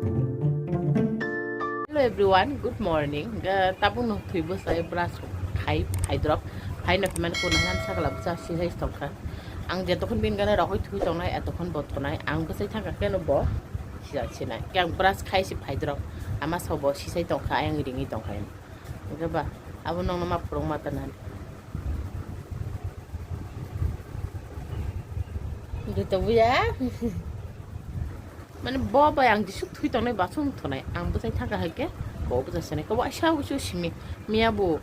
Hello everyone, good morning. Tabung no thui bus ay brush khai drop. Khai na piman ko nahan sa kalab sa si hay stokka. Ang jeto kon bin gana rahoy thui tong nai atokon bot ko nai ang busai thang ka no bo. Siya chinai. Kyang brush khai si khai drop. Ama sobo si sai tong kha ang ringi tong khai. Nga ba? Abo nong nama prong matanan. Gitu bu ya. Mana bawa yang disuk thui tong nai basung thonai ang busai thang ka hake. Bo bu jasane ko wa sha bu shimi. Mia bu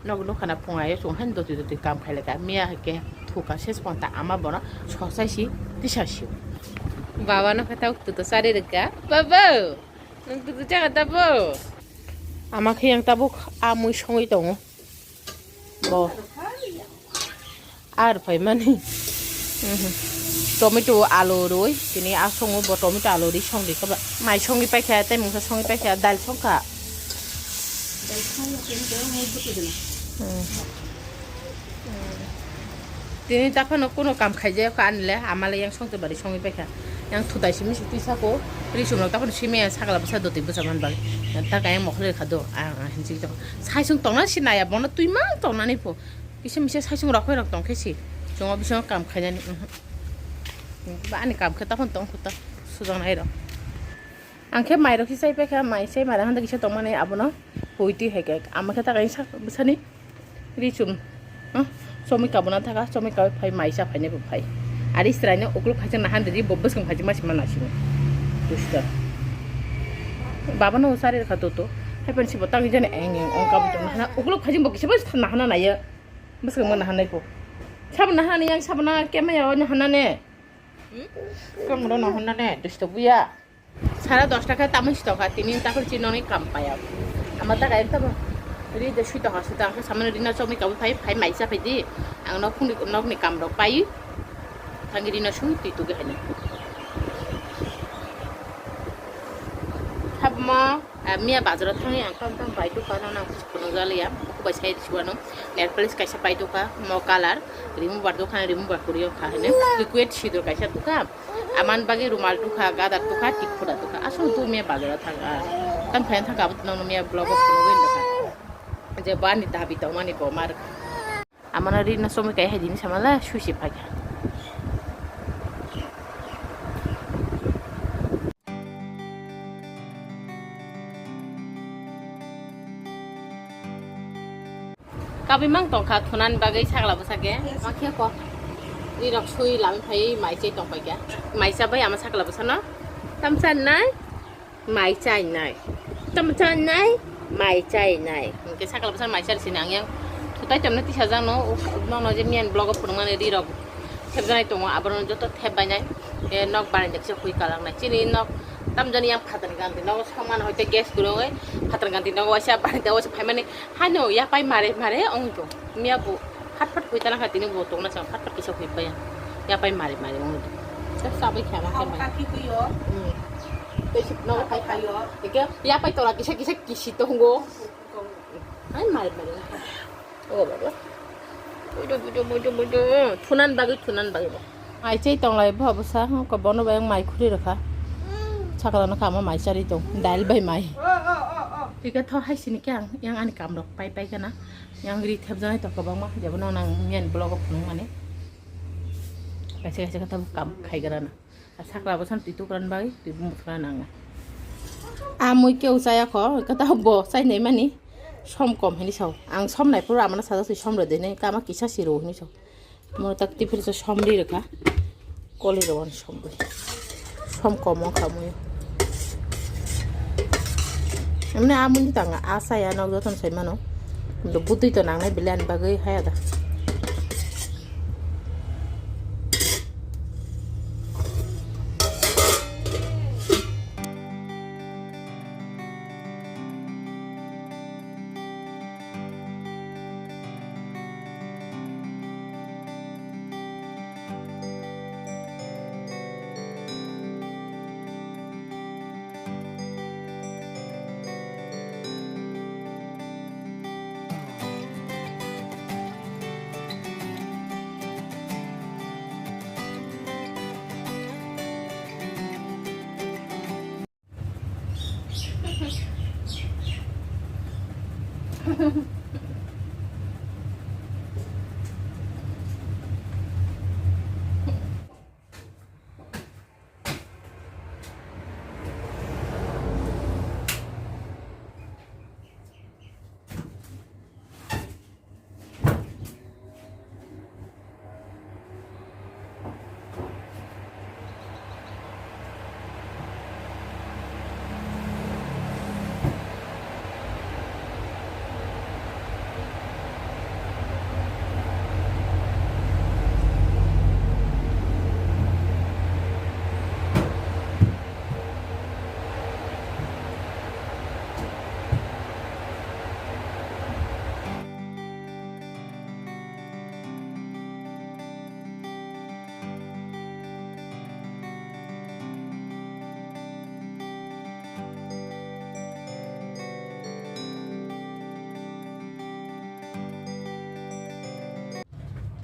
nog no khana phungai so han do ti kam khai leka mia hake thuka ses ponta ama bona sosai si tisasi. Baba no kata uktu to sare reka. Baba. Nung tu jaga tabo. Ama khiyang tabuk amui songoi tong. Bo. Ar phai mani. Tomato alo rồi, thì này ăn xong rồi bỏ tomato alo đi xong thì các bạn mày xong đi bay khè, tay mình xong đi bay khè, dal xong cả. Thì này ta phải nó cũng nó cầm khai ra cái ăn lẽ, à mà lại yang xong từ bari xong đi bay khè, yang thu đại xíu tí sao cô, đi xuống nó ta phải xíu mẹ sao cái là sao đồ tiền bữa sáng bari, ta cái yang mọc lên khá đồ, hình gì đó, sai xong tông nó xin này à, bọn nó tùy mang tông nó này po, cái xem mình sai xong rắc tông cái gì, chúng nó bị xong cầm khai ra này. Bạn này cảm thấy tao không tông thật sự rằng này đó anh khép mày đó khi xây phải mày xây mày là hắn ta kia tông mà này abo nó hồi ti hay cái ama cái ta cái sắc bữa sáng đi chùm so mấy cặp nó thắc so mấy cặp phải mày sao phải này phải ari srai nó ốc lúc phải chân là hắn đi bobus không phải chỉ mà chỉ mà nasi đúng baba nó sari khát to hay phần chỉ bảo tao cái chân này anh ông cặp tông nó ốc lúc phải chỉ bảo cái gì mà hắn này ya bớt không mà hắn này po sao mà hắn này yang sao mà cái mà ya hắn này Kamu udah nahon nane, terus tuh ya. Salah 10 টাকা tamu sih toka, tini takut cino nih kampai ya. Amata kayak itu apa? Jadi itu sih toka, sudah aku sama Rina cumi kamu pai mai siapa di? Ang nok nih kamro pai, tangi Rina sih itu gehanya. Habma, Mia bazar tangi ang kam pai tuh kan orang kuno gali ya. Aku baca itu juga no. Nail polish kaisa pai tuh kan mau color, remove bar tuh kan remove bar kuriyo kan ini. Liquid sih tuh kaisa tuh kan. Aman bagi rumal tuh kan, gadar tuh kan, tip kuda tuh kan. Asal tuh Mia bazar tanga. Kan pengen tanga betul no Mia blog of kuno tuh kan. Jadi nih tapi tahu mana pomar. Aman hari nasomi kayak hadini sama lah sushi pakai. Kami mang tong khat thunan bagai sagla basage makhia ko ni rok sui lam phai mai chai tong pai kya mai sa bai ama sagla basana tamchan nai mai chai nai tamchan nai mai chai nai ke sagla basan mai chai sinang yang thutai chamna ti sajang no no je mian blog of purman ri rok thebjai tong abron joto thebbai nai e nok ban jak se hui kalang nai chini nok tamjani yang phatan ganti no saman hoite gas gulo e phatan ganti no wasa ban da wasa phai mane hano ya pai mare ong to mia bu phat hui tana khatini bo tong na sang phat kisa hui pa ya pai mare ong to sa bai khama ke mai ki yo te sip no pai pai yo ke ya pai to la kisa to ngo ai mare oh baba bodo thunan bagi ai chei tong lai bha sa ko bono bayang mai khuri rakha Sakala na kama mai cari tuh, dal bay mai. Jika thau hai sini kang, yang ani kam dok pai kana, yang ri thep janai to kabang mah, jabo nang nyen blog of nung mane. Kasi kata kam khai garana. Sakala basan titu kan bagi, titu mutran nang. Amui ke usaya ko, kata bo sai nei mani. Som kom hini sau, ang som nai pura mana sada si som re dene, kama kisah siru hini sau. Mau tak tipir so som ri reka, koli rawan som ri. Som komo kamu ya. Emne amun di tanga asa ya nok joton sai mano. Do butuh itu nang nai bilan bagai hai ada.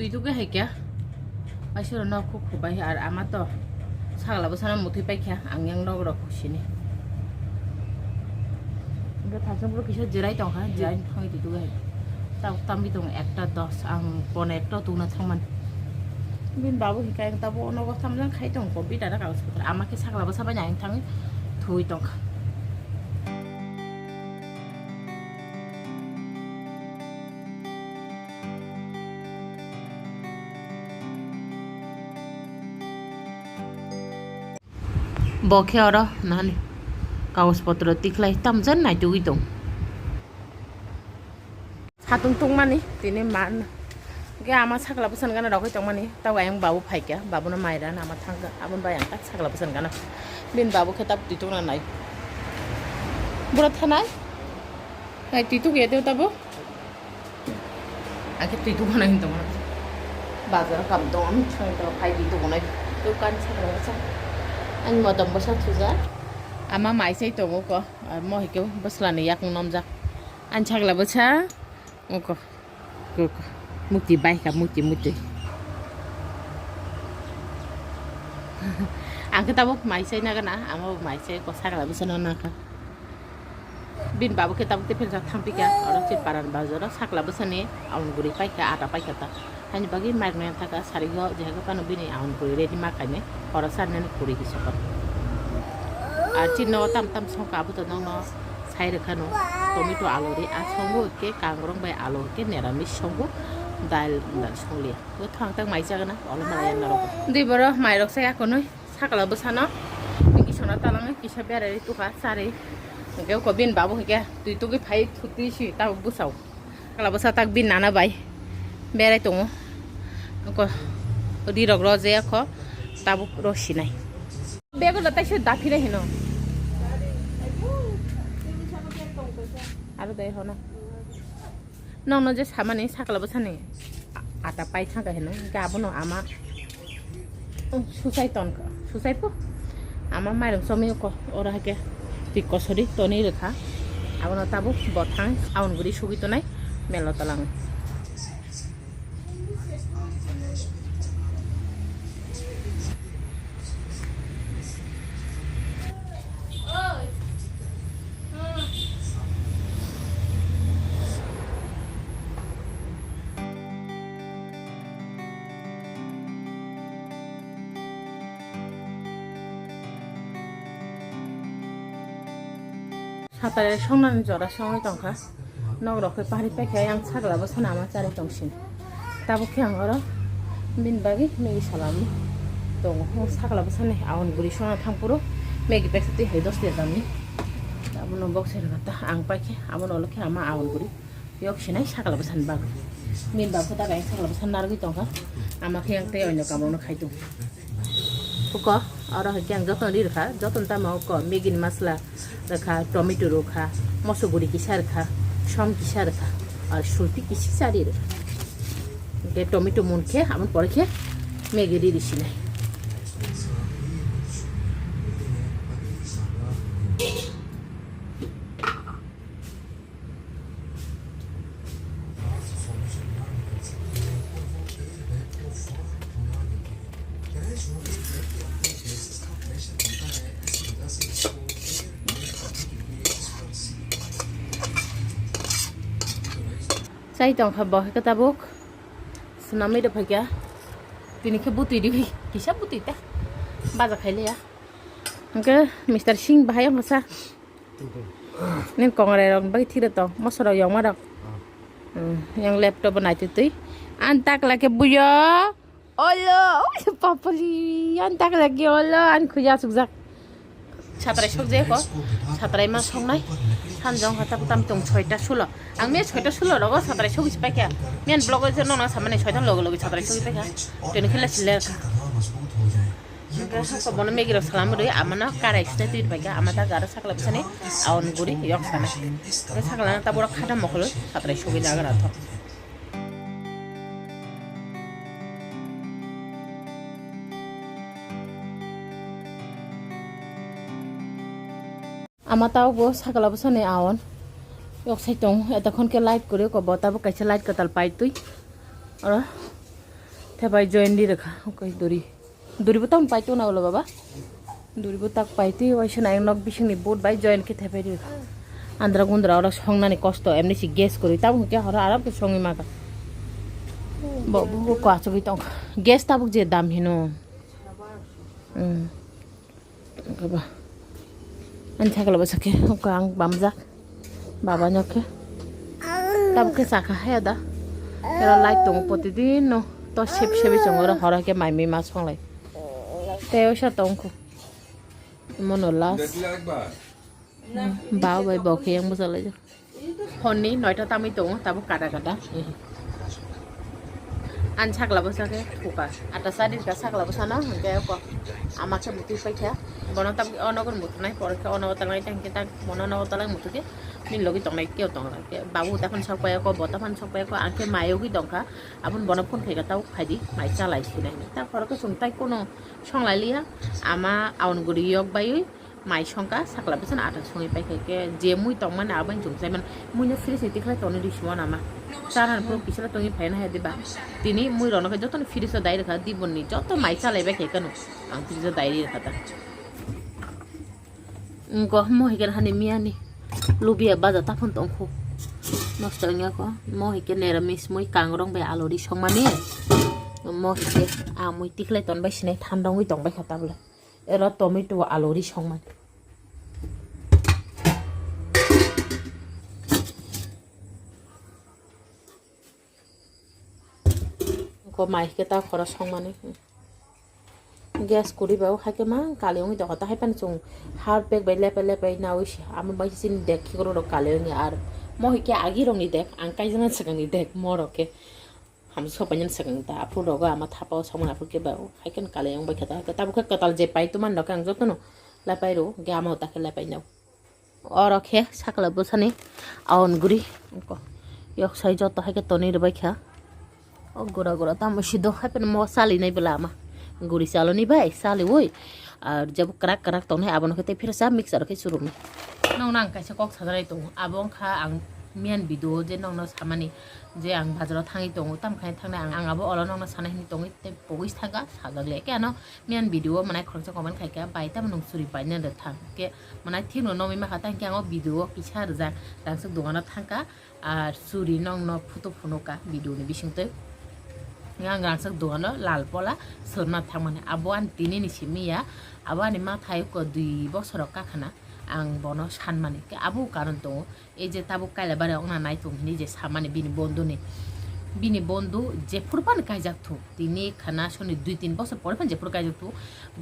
তুই তোকে হাইকা বাইসর ন খুব খুবাই আর আমার তো ছাগলাবো সানা মুথি পাইখা আং yang নগর খুশিনি ওটা থাকসামপুর কিসের জেরাই দंखा জেরাই থাঙ্গি তুই তোকে তাও তাম্বি দं 1:10 আং পনে 1 তুনা থাংমান বিন বাবু হিকাই তাবো অনগ সামজাং খাই দं কবি দাদা কাগজপত্র আমাকে ছাগলাবো সাবাই নাইং থাঙ্গি থুই দंखा বকে আর নানি কাগজপত্র তিখলাই তামজন নাই তুই দं সাতুং তুং মানি তিনি মান গে আমার ছাগলা বসান গানা রকই দं মানি তাও আং বাবু ফাইকা বাবুনা মাইরা না আমার থাঙ্গা আবন বাই আং তাক ছাগলা বসান গানা বিন বাবু খেতাব তুই তুং না নাই বুড়া থানাই নাই তুই তুই গেদেও তাবো আগে তুই তুই বানাই দं বাজার কাম দं ছাই তো ফাই তুই তুই বানাই দোকান ছাগলা বসান anh mà đồng bớt thứ giá mà máy xây tổ ngô co mà cái bớt là này yak nom ra anh chắc là bớt xa ngô co mục chỉ bay cả mục chỉ anh cái tao bớt máy xây na cái na anh mà máy xây có xác là bớt xa nó na cả bin babu cái tao bớt phải ra tham pika ở đó trên paran bazar đó xác là bớt xa này ông guri bay cả ada bay cả ta hanya bagi magnet taka sarigo jaga panu bini aun puri ready makanya orasan nani puri kisokon cino tam songka abu to nong no sai rekhano tomato alu ri asongo ke kangrong bai alu ke neramis songo dal songlia to thang tang mai jaga na ola marayan naro di boro mai rok sai akonoi sakala bosano ki sona talangai kisa bere ri tuka sari ke ko bin babu ke tui tu ke phai thuti si ta busau kala bosa tak bin nana bai বেড়াই তো দি রগ রজে আখ তাবো রসি নাই বেগুলো তাই সে দাফিরে হেন আর দেয় হন নন যে সামানে সাকলাবো সানে আটা পাই থাকা হেন গাবনো আমা সুসাই তন সুসাইপো আমা মাইরং সমি ওরা হাকে তুই কসরি তনি রেখা আবনো তাবো বথাং আউন গুড়ি সুগিত নাই মেলো তলাং 사다리 성난 줄 알아 성이 덩카 너그렇게 파리 빼게 양 차글라고 선아마 짜리 정신 따복해 안 걸어 민박이 메기 사람 또 사글라고 선에 아온 부리 소나 탕부로 메기 백스티 해도스 되다니 아무는 복세를 갖다 안 빠게 아무는 얼룩해 아마 아온 부리 역시나 사글라고 산박 민박보다 가 사글라고 산나르기 덩카 아마 그냥 때 언녀 까먹는 খাইতো ফুকা আর হ্যাঁ যতন রেখা যতন তা মাও ক মেগিন মশলা রেখা টমেটো রেখা মসগুড়ি কিসা রেখা সম কিসা রেখা আর সুলপি কিসি চারি রেখা টমেটো মন খেয়ে আমার পরে খেয়ে মেগি দিয়ে দিছি নাই Cai tong kha bo ka tabuk. Sunami da phagya. Tini khe buti di kisah buti ta. Baza khaile ya. Angke Mr. Singh bahaya masa. Nên còn này rồi bagi thi được tao, mất sau đó giống mà đâu, yang laptop bên này tụi, anh tắc là cái bùi á, olo, papali, anh tắc là cái olo, anh khui ra sụp giặc, chặt sốc dễ có, chặt mà sông này, han jong hata tam tung choita sulo, ang me choita sulo đó chặt sốc gì phải kìa, miền blog ấy nó sao mà này choita logo chặt sốc gì phải kìa, tụi nó khi là xịt Kau mana megi rak salam doi amana karai sih tu itu bagai amata gara sakla bisa nih awan guri yok sana sakla na tabura khada mokolo satra shogi jaga rato amata go sakla bisa nih awan yok sai tong eta kon ke light guri ko bota bu kaisa light katal pai tui ora thebai join di rakha kai duri Duri butang pai tu na ulo baba. Duri butak pai tu waisa na nok bising ni boat bai join ke thepai di. Andra gundra ora song na ni kosto emni si gas kori tabu ke hara arab ke songi maka. Bo bu ko acho gi tong. Gas tabu je dam hino. Kaba. An thakala basake ko ang bamjak. Baba nyoke. Tabu ke saka heda. Era light tong potidin no. To ship chongora hara ke mai mi mas phong lai. Teo sa tongko. Monolas. Bao bay bò khi ang bao giờ Honni nói cho tao mới tụng tao bốc cata An chắc là bao giờ cái thuộc à ata sa đi cả chắc là bao giờ nó cái có ama cái một tí phải thế bọn tao ono con một này bỏ cái ono tao này tăng kita ono tao lại một cái mình lo cái tông này kêu tông là cái bao tao phân sau quay có bỏ tao phân sau quay có ăn cái mày cái tông cả abun bọn nó phun phải cái tao phải đi mày cha lại xí này tao phải cái súng tay con nó xong lại lia ama aun guri yok bay mai songka sakla bisa na ata songi pai ke je mui tong man aban jung sai man mui na free seti khala toni di shwa nama saran pro kisala tongi phaina he deba tini mui rono ke joto free so dai rakha di bonni joto mai cha lebe ke kanu ang free so dai rakha ta ko mo he ken hani miani lubia baza ta phon tong khu nosto nya ko mo he ke nera mis mui kangrong be alori songmani mo he a mui tikhle ton bai sine thandong wi tong bai khata bla era tomato alori songman ko mai ke ta khora songmane gas kuri ba khake ma kaleong to ta hai pan chung har pek bai lepe na wish am bai sin dek ki ro kaleong ar mo ke agi rong ni dek ang kai jana sakang ni dek mo ro ke ham so panyan sakang ta apru ro ga ama thapa somna apru ke ba hai kan kaleong bai khata ka tabu ka katal je pai tu man ro kang jotono la pai ro ga ma ta ke la pai nau or khe sakla busani aun guri ko yok sai joto hai ke toni ro bai kha o gora gora ta mo sido hai pen mo sali nai bela ma guri salo ni bai sali woi আর जब कrak कrak तो नहीं आबन खते फिर सब mixer के शुरू में नौ नांग कैसे कॉक सादराई तो आबों खा आंग मियान वीडियो जे नौ नौ सामानी जे आंग बाजाराव थांगी तो तम खाय थांना आंग आबो अल नौ नौ सानाय नि तो ते पगिस थागा सागागले के न मियान वीडियो मनाय खरचा कमेन्ट खायका बायता मन सुरि पाइने द थां के मनाय थिनो नौ मिमा खाता के आंग वीडियो किसा रजा दांस दुगाना थांका आर सुरि नौ नौ फटो फनोका वीडियो नि बिसिंते ngang ngang sak dono lal pola sorna thamane abuan tini ni simia abani ma thai ko 2 বছর ka khana ang bono sanmane ke abu karon to ei je tabu kaila bare ongna nai tum ni je samane bini bondu je furpan kaijak thu tini khana soni 2-3 বছর pore pan je fur kaijak thu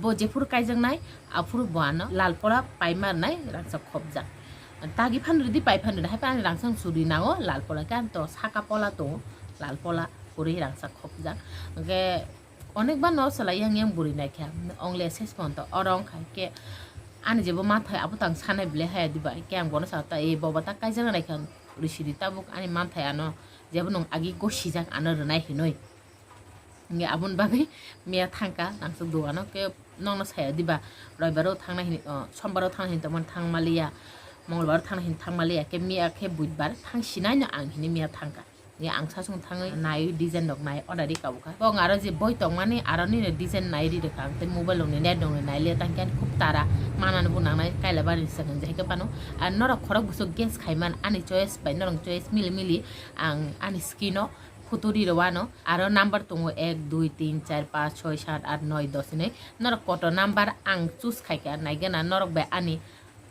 bo je fur kaijak nai afur boano lal pola paimar nai raksa khobjak tagi phan ridi pai phan hai pan rangsang suri nago lal pola kan to saka pola to lal pola puri rangsa khopjak ge অনেকবার ন সলাই yang buri nai kha ongle assessment to orong khai ke ani jebo ma thai abu tang sanai ble ha diba ke ang bono sa ta e boba ta kai jang nai khan rishidi tabuk ani man thai ano jebo nong agi ko sijak ano nai hinoi nge abun babe mia thangka nangsu duano ke nong na saya diba roibaro thangna hin sombaro thang hin tamon thang malia mongolbar thang hin thang malia ke mia ke budbar thang sinai na ang hin mia thangka ye ang sa sung thangai nai design dok nai order di kabuka bong aro je boy tong mani aro ni design nai di dekang te mobile long ni net dong nai le tang kan khup tara manan bu nang nai kaila bari sakan jai ka pano an nora khorok buso gas khaiman ani choice bai norong choice mili mili ang ani skino Futuri রওয়ানো R number তো 1 2 3 4 5 6 7 8 9 10 নেই নরক কত number আং choose খাইকা নাইগেনা নরক বে আনি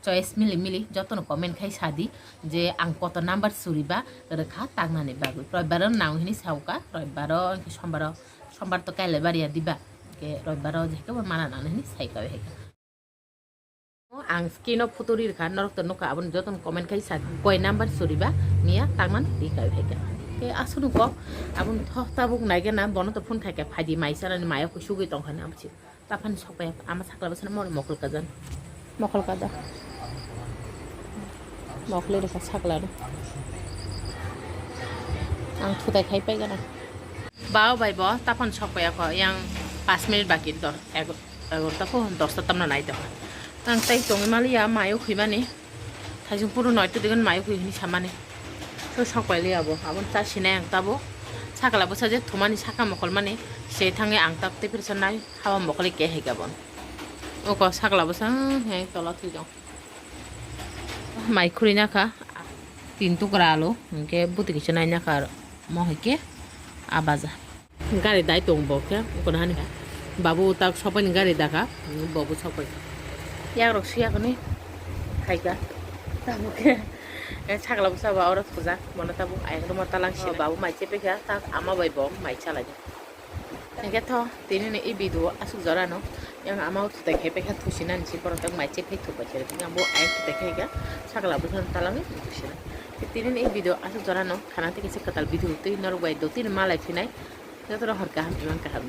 choice মিলি মিলি যতন comment খাই সাদি যে আং কত নাম্বার সুরিবা রেখা তাগনানি বাগু রবিবার নাও হিনি সাউকা রবিবার সোমবার তো কাইলে বাড়িয়া দিবা কে রবিবার যেকে মানা নানি হিনি সাইকা হেকা আং স্কিন ফুতুরি রেখা নরক তো নকা আবন যতন কমেন্ট খাই সাদি কয় নাম্বার সুরিবা নিয়া তাগমান দিকা হেকা ke asunu ko abun thota buk naige na bono to phone khake phadi maisa na maya ko sugui tong khana amchi taphan sokpe ama sakla basana mor mokol kajan mokol kada mokle re sakla ro ang thutai khai pai gana bao bai bo taphan sokpe ko yang 5 minute baki dor ego ta ko 10 ta tamna nai to ang tai tong malia mayo khimani thajung puru noi to digon mayo khini samane তো সকালে যাবো আবার চা Sinai আংতাবো সাকালা বসা যে থমানি সাকা মকল মানে সে Than আংতাবতে ফিরছেন নাই হাওয়া মকলে কে হে গাবন ও ক সাকালা বসা হ্যাঁ তলা তুই যাও মাই খুরি নাখা 3 টুকরা আলো কে বুতি কিছু নাই নাখা আর মহকে আবাজা গাড়ি দাই টংবো কে কোন হানি বাবু তাক সপানি গাড়ি দেখা বাবু সপাই ইয়াক রসিয়া কনে খাইকা তামুকে ছাগলা বসা বা ওরা খোঁজা মনে তাবো একদম তালাং সে বাবু মাইছে পেখা তাক আমা বাইব মাই চালাগে একে থ তিনি এই ভিডিও আসুক জরানো yang amau tu dekai pekan tusinan si porong tak macet pek tu baca tapi ambo air tu dekai ga sagala bukan talangi tusinan tinin এই video asuk jorano khana থেকে সে কাতাল video তুই নরবাই দো তিন মালাই ফিনাই যত হরকা হাম ইমান কাহাম